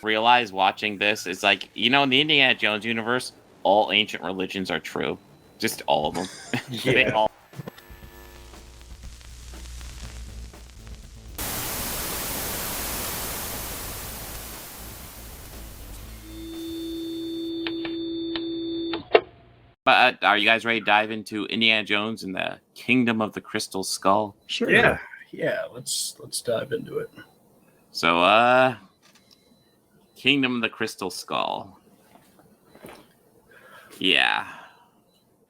realize watching this is like, in the Indiana Jones universe, all ancient religions are true. Just all of them. They all. But are you guys ready to dive into Indiana Jones and the Kingdom of the Crystal Skull? Sure. Yeah. Let's dive into it. So, Kingdom of the Crystal Skull. Yeah.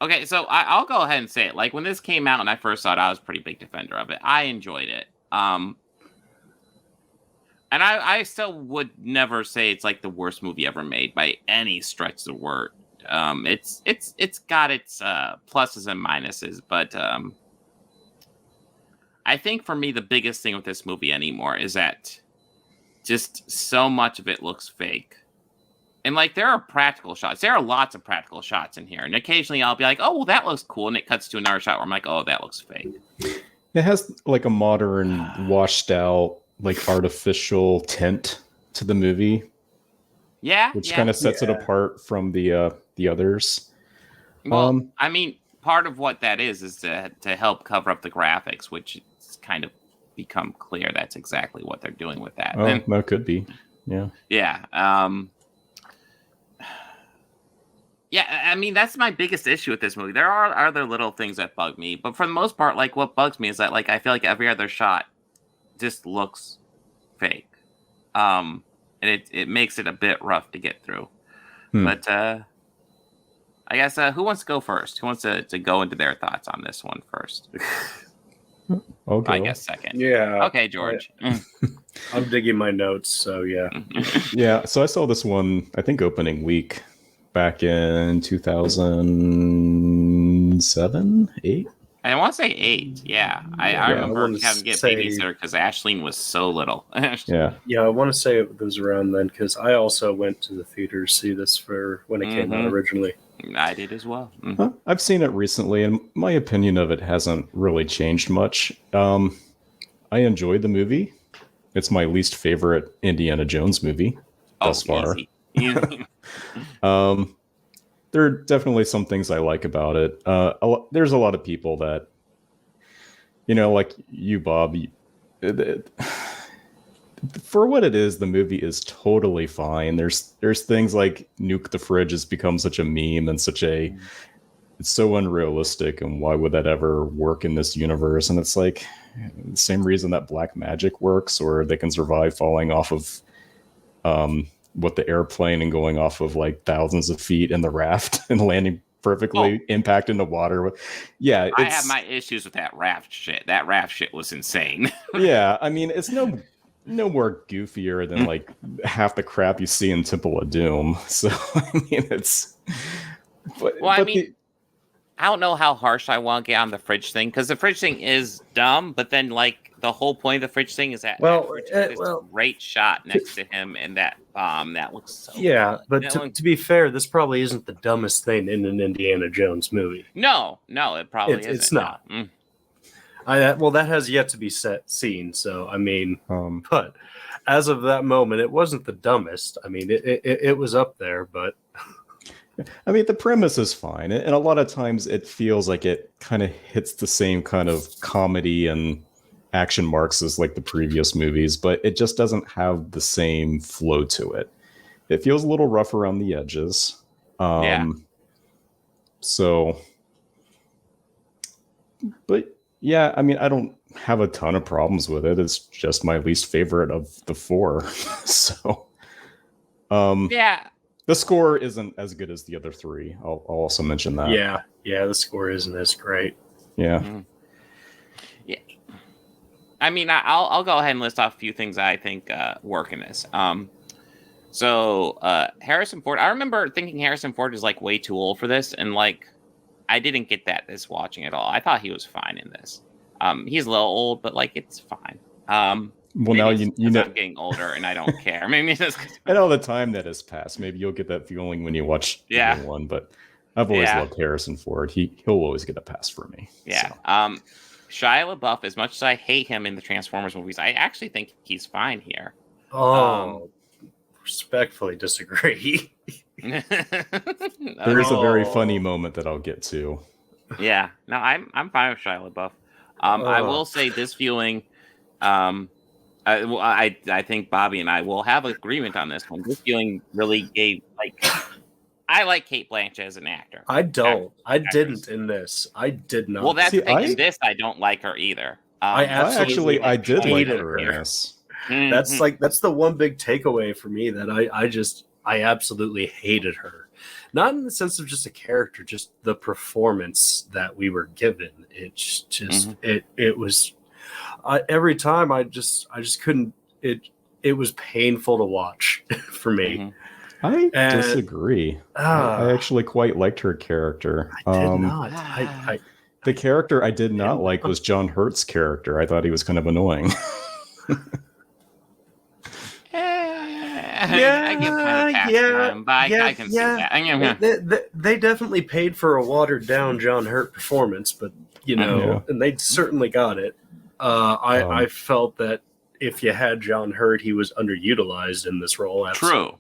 Okay, so I'll go ahead and say it. Like, when this came out and I first saw it, I was a pretty big defender of it. I enjoyed it. And I still would never say it's like the worst movie ever made by any stretch of the word. It's got its pluses and minuses, but I think for me the biggest thing with this movie anymore is that just so much of it looks fake. And like there are practical shots. There are lots of practical shots in here. And occasionally I'll be like, oh, well, that looks cool. And it cuts to another shot where I'm like, oh, that looks fake. It has like a modern, washed out, like artificial tint to the movie. Yeah. Which kind of sets it apart from the others. Well, I mean, part of what that is to help cover up the graphics, which it's kind of become clear that's exactly what they're doing with that. Oh, that could be. Yeah. Yeah. Yeah, I mean, that's my biggest issue with this movie. There are other little things that bug me, but for the most part, like, what bugs me is that, like, I feel like every other shot just looks fake. And it makes it a bit rough to get through. But, I guess, who wants to go first? Who wants to go into their thoughts on this one first? Okay. I guess second. Yeah. Okay, George. I'm digging my notes, so yeah. Yeah, so I saw this one, I think, opening week back in 2007, 8? I want to say 8, yeah. I remember having to get babysitter because Ashleen was so little. Yeah. Yeah, I want to say it was around then because I also went to the theater to see this for when it came out originally. I did as well. I've seen it recently, and my opinion of it hasn't really changed much. I enjoyed the movie. It's my least favorite Indiana Jones movie thus far. There are definitely some things I like about it. There's a lot of people that, like you, Bob, for what it is, the movie is totally fine. There's things like Nuke the Fridge has become such a meme and it's so unrealistic, and why would that ever work in this universe? And it's like the same reason that black magic works, or they can survive falling off of the airplane and going off of like thousands of feet in the raft and landing perfectly impact in the water. Yeah, I have my issues with that raft shit. That raft shit was insane. Yeah, I mean, it's no more goofier than like half the crap you see in Temple of Doom. So I mean, it's. I don't know how harsh I want to get on the fridge thing, because the fridge thing is dumb, but then like the whole point of the fridge thing is that great shot next to him and that bomb that looks so but to be fair, this probably isn't the dumbest thing in an Indiana Jones movie. No, it probably isn't. It's not. That has yet to be seen. So I mean, but as of that moment, it wasn't the dumbest. I mean, it was up there, but. I mean, the premise is fine, and a lot of times it feels like it kind of hits the same kind of comedy and action marks as like the previous movies, but it just doesn't have the same flow to it. It feels a little rough around the edges. So, but yeah, I mean, I don't have a ton of problems with it. It's just my least favorite of the 4. So, the score isn't as good as the other 3. I'll also mention that. Yeah, the score isn't as great. Yeah. Yeah. I mean, I'll go ahead and list off a few things that I think work in this. So Harrison Ford, I remember thinking Harrison Ford is like way too old for this, and like I didn't get this watching at all. I thought he was fine in this. He's a little old, but like it's fine. Well, now you know I'm getting older and I don't care. Maybe it's and all the time that has passed. Maybe you'll get that feeling when you watch the new one. But I've always loved Harrison Ford. He'll always get a pass for me. Yeah. So. Shia LaBeouf, as much as I hate him in the Transformers movies, I actually think he's fine here. respectfully disagree. There is a very Oh. funny moment that I'll get to. Yeah, no, I'm fine with Shia LaBeouf. I will say this viewing, I think Bobby and I will have agreement on this one. This viewing really gave I like Cate Blanchett as an actor. I don't. I Actress. didn't in this. I did not. Well, that's See, the thing. In this, I don't like her either. I absolutely I did like hated her in her. this. That's the one big takeaway for me that I absolutely hated her. Not in the sense of just a character, just the performance that we were given. It's just it was every time I just couldn't. It was painful to watch for me. I disagree. I actually quite liked her character. I did not. The character I did not like was John Hurt's character. I thought he was kind of annoying. I give kind of pass time, but I can see that. They definitely paid for a watered down John Hurt performance, but and they certainly got it. I felt that if you had John Hurt, he was underutilized in this role. True.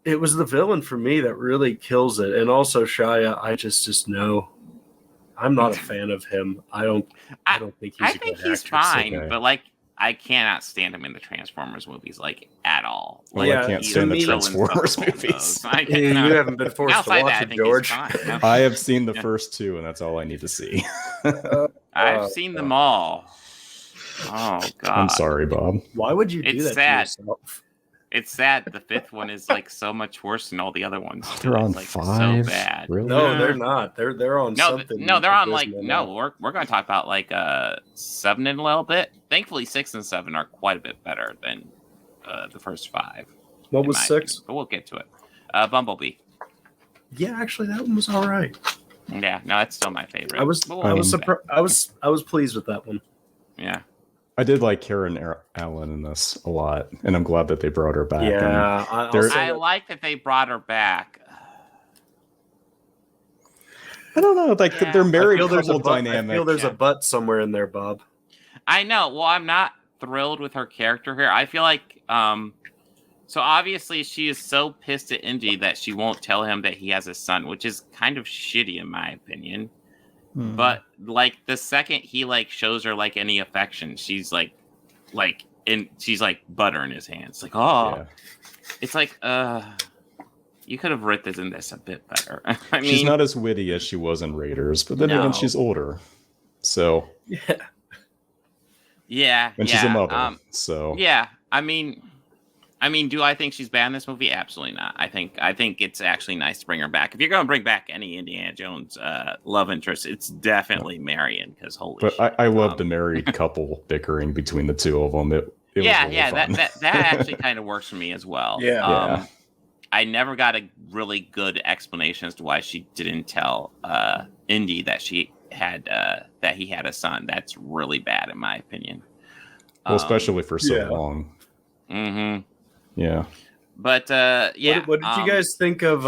It was the villain for me that really kills it, and also Shia. I just know I'm not a fan of him. I don't think he's. I think he's fine, but I cannot stand him in the Transformers movies at all. I can't stand the Transformers movies. You haven't been forced to watch it, George. I have seen the first two, and that's all I need to see. I've seen them all. Oh God! I'm sorry, Bob. Why would you do that to yourself? It's sad. The fifth one is so much worse than all the other ones. They're on 5. So bad. Really? No, they're not. They're on something. No, they're on we're going to talk about 7 in a little bit. Thankfully, 6 and 7 are quite a bit better than the first 5. What was 6? Opinion, but we'll get to it. Bumblebee. Yeah, actually, that one was all right. Yeah, no, it's still my favorite. I was pleased with that one. Yeah. I did like Karen Allen in this a lot, and I'm glad that they brought her back. Yeah, I like that they brought her back. I don't know, their married couple dynamic. I feel there's a butt somewhere in there, Bob. I know. Well, I'm not thrilled with her character here. I feel like, so obviously she is so pissed at Indy that she won't tell him that he has a son, which is kind of shitty in my opinion. But the second he shows her any affection, she's she's butter in his hands. It's you could have written this a bit better. I mean, she's not as witty as she was in Raiders, but then again, she's older, so yeah, and she's a mother, so yeah. I mean, do I think she's bad in this movie? Absolutely not. I think it's actually nice to bring her back. If you're going to bring back any Indiana Jones love interest, it's definitely Marion. Because shit. I love the married couple bickering between the two of them. It was really fun. That actually kind of works for me as well. Yeah. I never got a really good explanation as to why she didn't tell Indy that he had a son. That's really bad in my opinion. Well, especially for so long. Mm-hmm. Yeah, but What did you guys think of?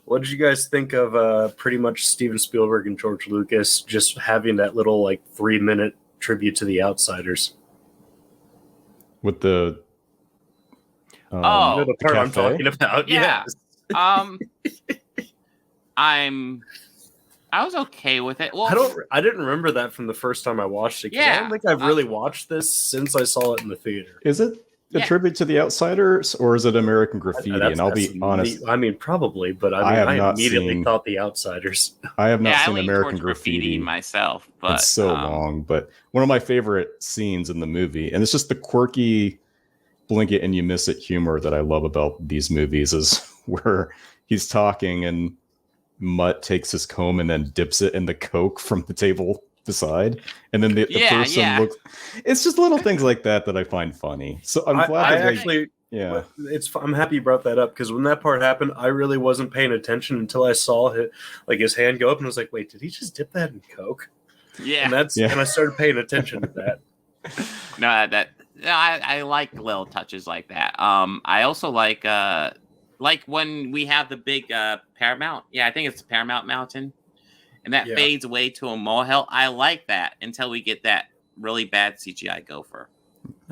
What did you guys think of? Pretty much Steven Spielberg and George Lucas just having that little 3-minute tribute to The Outsiders. With the the part cafe? I'm talking about. Yeah. Yes. I was okay with it. Well, I didn't remember that from the first time I watched it. Yeah. I don't think I've really watched this since I saw it in the theater. Is it a tribute to The Outsiders, or is it American Graffiti? And I'll be honest. I mean, probably, but I immediately thought The Outsiders. I have not seen American Graffiti myself, but it's so long. But one of my favorite scenes in the movie, and it's just the quirky blink it and you miss it humor that I love about these movies, is where he's talking and Mutt takes his comb and then dips it in the Coke from the table beside, and then the person looks. It's just little things like that I find funny. So I'm glad I'm happy you brought that up, because when that part happened, I really wasn't paying attention until I saw his hand go up, and I was like, "Wait, did he just dip that in Coke?" Yeah, and I started paying attention to that. I like little touches like that. I also like when we have the big Paramount. Yeah, I think it's Paramount Mountain. And that fades away to a molehill. I like that until we get that really bad CGI gopher.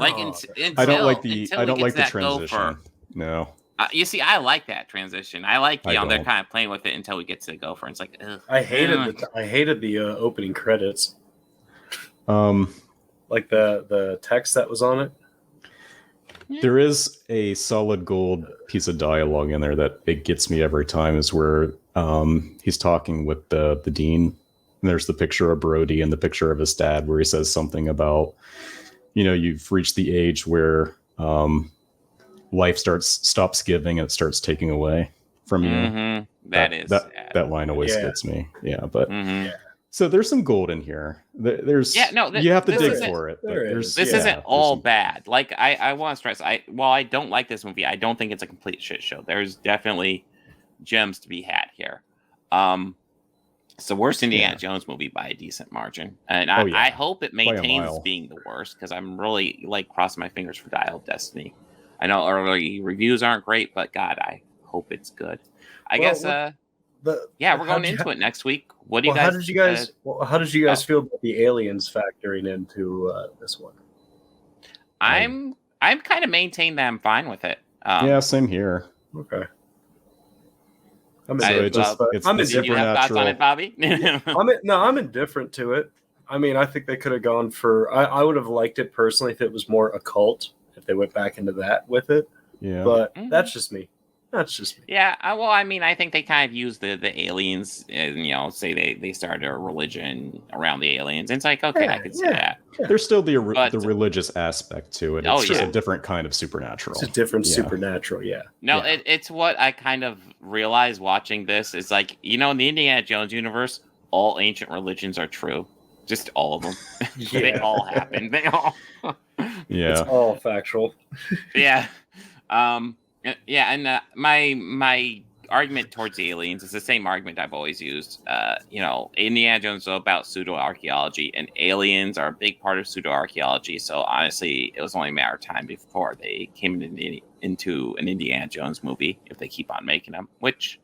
Like Oh, until I don't like until I we don't get like to the that transition. gopher. No. You see, I like that transition. I like I they're don't. kind of playing with it until we get to the gopher. It's like, ugh. I hated the opening credits, Um, like the text that was on it. there is a solid gold piece of dialogue in there that it gets me every time. Is where he's talking with the dean, and there's the picture of Brody and the picture of his dad, where he says something about, you've reached the age where life stops giving and it starts taking away from you. Mm-hmm. That line always gets me. Yeah, but Mm-hmm. so there's some gold in here. There's you have to dig for it. But This isn't all bad. Like I want to stress, while I don't like this movie, I don't think it's a complete shit show. There's definitely gems to be had here. It's the worst Indiana Jones movie by a decent margin, and I hope it maintains being the worst, because I'm really crossing my fingers for Dial of Destiny. I know early reviews aren't great, but God, I hope it's good. I guess. We're going into it next week. What do you guys? How did you guys feel about the aliens factoring into this one? I'm kind of maintained that I'm fine with it. Same here. Okay. I'm indifferent do you have thoughts on it, Bobby? I'm indifferent to it. I mean, I think they could have gone for. I would have liked it personally if it was more occult, if they went back into that with it. Yeah. But that's just me. Yeah. Well, I mean, I think they kind of use the aliens, and say they started a religion around the aliens. And it's like, okay, I can see that. There's still the religious aspect to it. It's just a different kind of supernatural. It's a different supernatural. Yeah. No, it's what I kind of realized watching this is like, in the Indiana Jones universe, all ancient religions are true. Just all of them. They all happen. They all. It's all factual. Yeah. And my argument towards the aliens is the same argument I've always used. Indiana Jones is about pseudo-archaeology, and aliens are a big part of pseudo-archaeology. So honestly, it was only a matter of time before they came into an Indiana Jones movie, if they keep on making them, which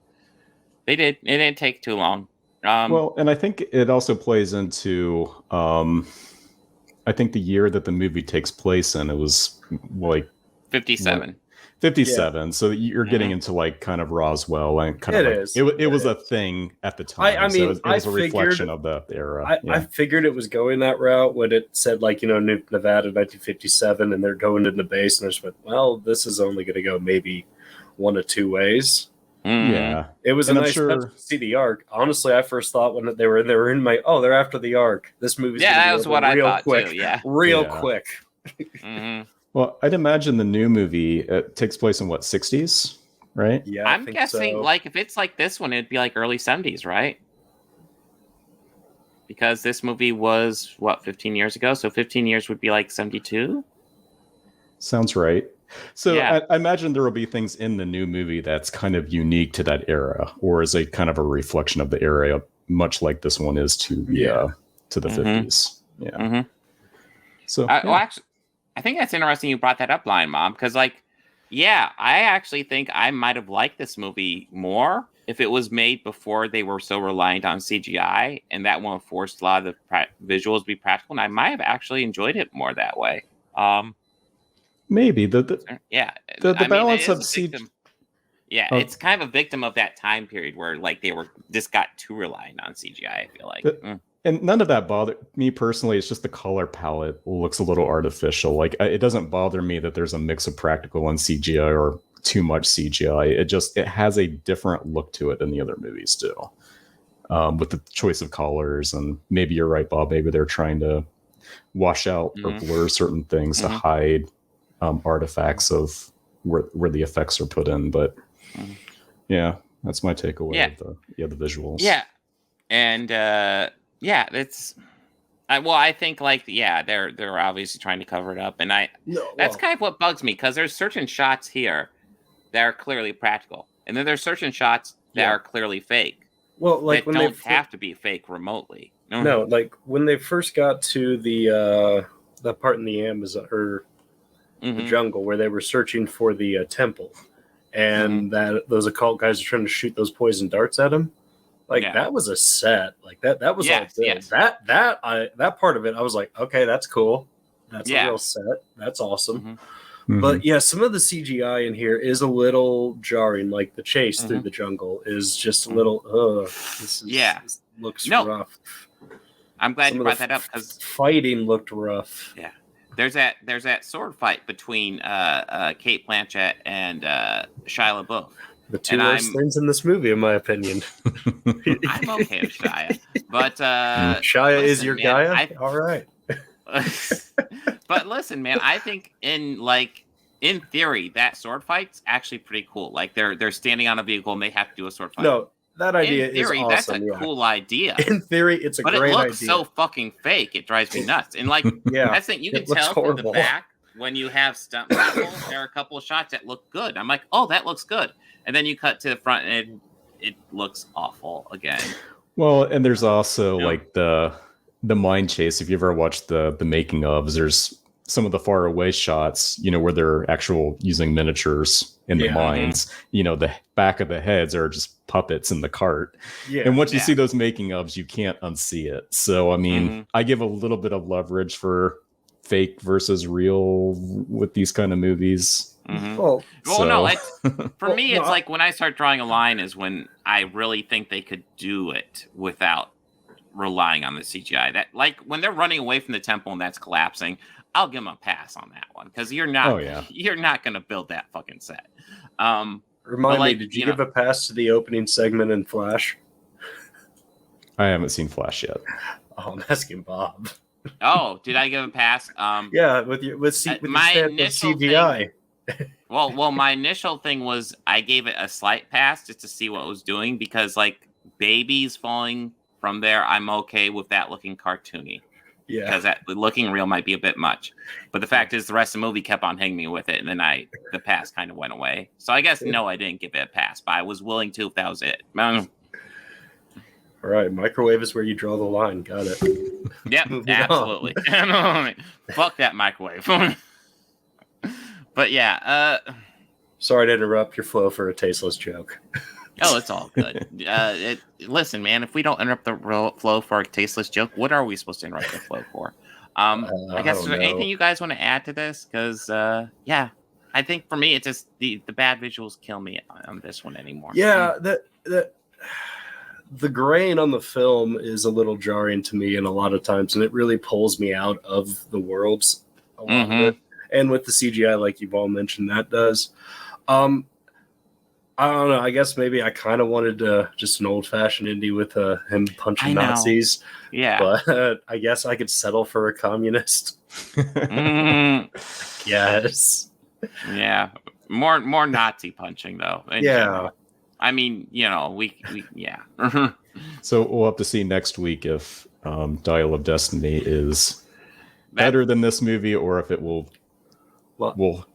they did. It didn't take too long. And I think it also plays into, I think the year that the movie takes place in, it was like 57. 57. So you're getting into kind of Roswell and kind of it was a thing at the time. I mean, it was a reflection of the era. I figured it was going that route when it said Nevada 1957, and they're going into base, and I just went, well, this is only going to go maybe one of two ways. Yeah, it was a nice to see the Ark. Honestly, I first thought when they were in my they're after the Ark. This movie's that was what I thought quick. Too. Yeah, real quick. Well, I'd imagine the new movie takes place in 60s, right? Yeah, I'm guessing so. If it's like this one, it'd be like early 70s, right? Because this movie was 15 years ago, so 15 years would be like 72. Sounds right. So I imagine there will be things in the new movie that's kind of unique to that era, or is a kind of a reflection of the era, much like this one is to the 50s. Yeah. Mm-hmm. So actually, I think that's interesting you brought that up, Lion Mom, because I actually think I might have liked this movie more if it was made before they were so reliant on CGI, and that one forced a lot of the visuals to be practical, and I might have actually enjoyed it more that way. Maybe the balance of CGI. Yeah, it's kind of a victim of that time period where they were just got too reliant on CGI. I feel like. And none of that bothered me personally. It's just the color palette looks a little artificial. It doesn't bother me that there's a mix of practical and CGI or too much CGI. It has a different look to it than the other movies do. With the choice of colors, and maybe you're right, Bob. Maybe they're trying to wash out or blur certain things to hide artifacts of where the effects are put in. But that's my takeaway of the visuals. Yeah, and. It's. I think they're obviously trying to cover it up, and that's kind of what bugs me, because there's certain shots here that are clearly practical, and then there's certain shots that are clearly fake. Well, that when don't have to be fake remotely. No, when they first got to the part in the Amazon or the jungle where they were searching for the temple, and that those occult guys are trying to shoot those poison darts at him. That was a set. That was all good. Yes. That part of it, I was like, okay, that's cool. That's a real set. That's awesome. Mhm. But yeah, some of the CGI in here is a little jarring. Like the chase through the jungle is just a little. This looks rough. I'm glad you brought that up because fighting looked rough. Yeah, there's that sword fight between Kate Blanchett and Shia LaBeouf. The two worst things in this movie, in my opinion. I'm okay with Shia, but Shia is your guy. All right. But listen, man, I think in theory that sword fight's actually pretty cool. Like they're standing on a vehicle and they have to do a sword fight. No, that idea in theory, is awesome. That's a cool idea. In theory, it's a great idea. But it looks so fucking fake. It drives me nuts. And that's the thing. You can tell from the back when you have stunt people, there are a couple of shots that look good. I'm like, oh, that looks good. And then you cut to the front and it looks awful again. Well, and there's also like the mine chase. If you ever watched the making ofs, there's some of the far away shots, where they're actual using miniatures in the mines. The back of the heads are just puppets in the cart. Yeah. And once you see those making ofs, you can't unsee it. So, I mean, I give a little bit of leverage for fake versus real with these kind of movies. Well, no, for me, it's like when I start drawing a line is when I really think they could do it without relying on the CGI. That like when they're running away from the temple and that's collapsing, I'll give them a pass on that one because you're not going to build that fucking set. Remind me, did you give a pass to the opening segment in Flash? I haven't seen Flash yet. Oh, I'm asking Bob. Oh, did I give a pass? Yeah, with my initial CGI. Well, my initial thing was I gave it a slight pass just to see what it was doing because like babies falling from there, I'm okay with that looking cartoony. Yeah, because that looking real might be a bit much, but the fact is the rest of the movie kept on hanging me with it, and then the pass kind of went away. So I guess no, I didn't give it a pass, but I was willing to if that was it. All right, microwave is where you draw the line. Got it. Yep, absolutely. Fuck that microwave. But yeah. Sorry to interrupt your flow for a tasteless joke. Oh, it's all good. Listen, man, if we don't interrupt the flow for a tasteless joke, what are we supposed to interrupt the flow for? I guess is there anything you guys want to add to this? Because, I think for me, it's just the bad visuals kill me on this one anymore. Yeah, the grain on the film is a little jarring to me, and a lot of times, and it really pulls me out of the worlds a lot of it. And with the CGI, like you've all mentioned, that does. I don't know. I guess maybe I kind of wanted just an old-fashioned indie with him punching Nazis. Yeah. But I guess I could settle for a communist. Yes. Yeah. More Nazi punching, though. General. I mean, we So we'll have to see next week if Dial of Destiny is better than this movie or if it will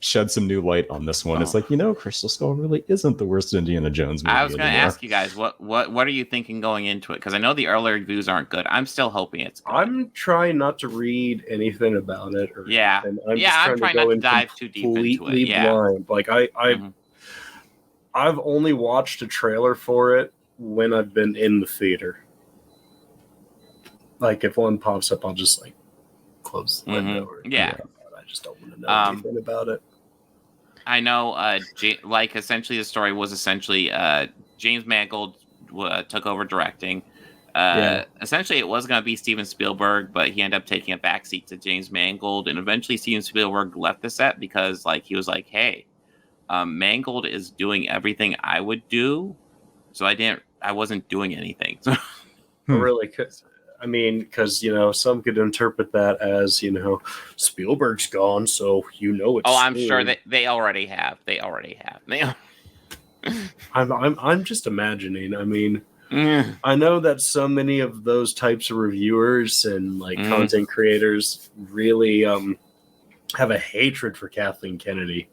shed some new light on this one. It's like, Crystal Skull really isn't the worst Indiana Jones movie. I was going to ask you guys, what are you thinking going into it? Because I know the earlier reviews aren't good. I'm still hoping it's good. I'm trying not to read anything about it. I'm trying not to dive too deep into it. Yeah. Blind. Like I've only watched a trailer for it when I've been in the theater. Like if one pops up, I'll just like close the window. I just don't want to know anything about it. I know, essentially the story was James Mangold took over directing. Essentially, it was going to be Steven Spielberg, but he ended up taking a backseat to James Mangold, and eventually Steven Spielberg left the set because, he was like, "Hey, Mangold is doing everything I would do, so I wasn't doing anything." Really? Because some could interpret that as Spielberg's gone, so it's. Oh, I'm sure that they already have. I'm just imagining. I know that so many of those types of reviewers and content creators really have a hatred for Kathleen Kennedy.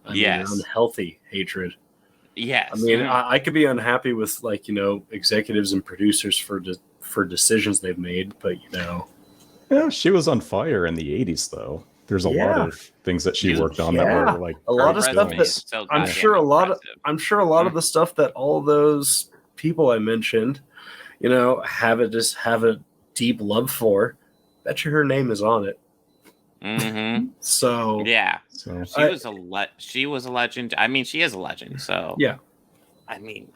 An unhealthy hatred. Yes. I could be unhappy with executives and producers for decisions they've made, but she was on fire in the 80s though. There's a lot of things that she worked on that were a lot of stuff that I'm sure a lot of the stuff that all those people I mentioned have a deep love for. Bet you her name is on it. Mm-hmm. So Yeah. So She was a legend. I mean, she is a legend. So yeah, I mean,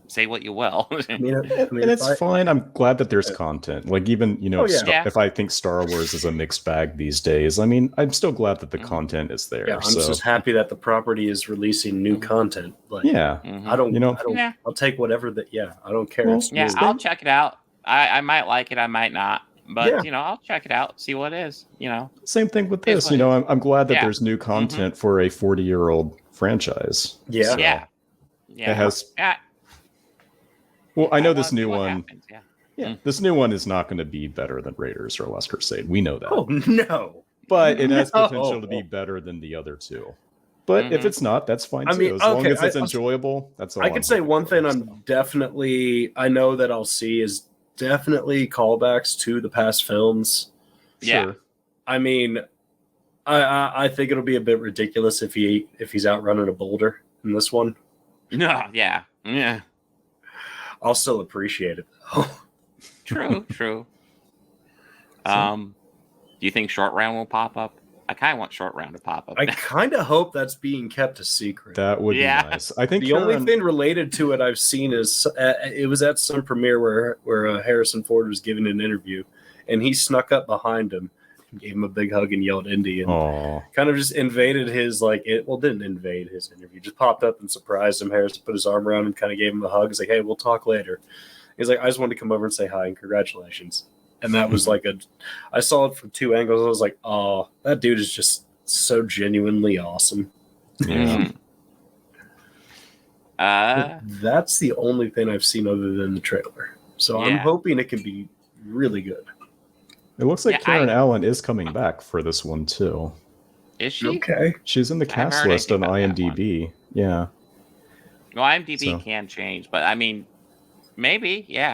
say what you will. and if it's I- fine. I'm glad that there's content. Like even Oh, yeah. Yeah. if I think Star Wars is a mixed bag these days, I mean, I'm still glad that the content is there. yeah, I'm so just happy that the property is releasing new content. Like, yeah, Mhm. I don't, Yeah. I'll take whatever that. Yeah, I don't care. Well, It's Yeah, new. I'll check it out. I might like it, I might not. But Yeah. I'll check it out, see what it is. same thing with Is this. what it is. I'm glad that Yeah. there's new content for a 40-year-old franchise. Yeah. So, Yeah. It has. Yeah. Well, I know wanna this see new what one. happens, yeah. Yeah, this new one is not going to be better than Raiders or Last Crusade. We know that. Oh no. But it has No. potential to be better than the other two. But if Mhm. it's not, that's fine I too. mean, As long okay, as it's I- enjoyable, that's all. I I'm could say hoping one for, thing so. I know that I'll see is definitely callbacks to the past films. Yeah. Sure. I mean, I think it'll be a bit ridiculous if he's out running a boulder in this one. No, yeah. Yeah. I'll still appreciate it though. True, true. Do you think Short Round will pop up? I kind of want Short Round to pop up. I kind of hope that's being kept a secret. That would Yeah. be nice. I think The only Karen- thing related to it I've seen is it was at some premiere where Harrison Ford was giving an interview, and he snuck up behind him, gave him a big hug, and yelled "Indy," and Aw. kind of just invaded his didn't invade his interview, just popped up and surprised him. Harrison put his arm around him, kind of gave him a hug. He's like, "Hey, we'll talk later." He's like, "I just wanted to come over and say hi and congratulations." And that was I saw it from two angles. I was like, "Oh, that dude is just so genuinely awesome." Yeah. That's the only thing I've seen other than the trailer. So I'm Yeah. hoping it can be really good. It looks like Yeah, Karen Allen is coming back for this one too. Is she? Okay. She's in the I haven't cast heard list on anything about that IMDb. Yeah. Well, IMDb So- can change, but I mean, maybe, yeah.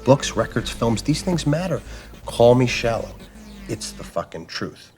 Books, records, films, these things matter. Call me shallow. It's the fucking truth.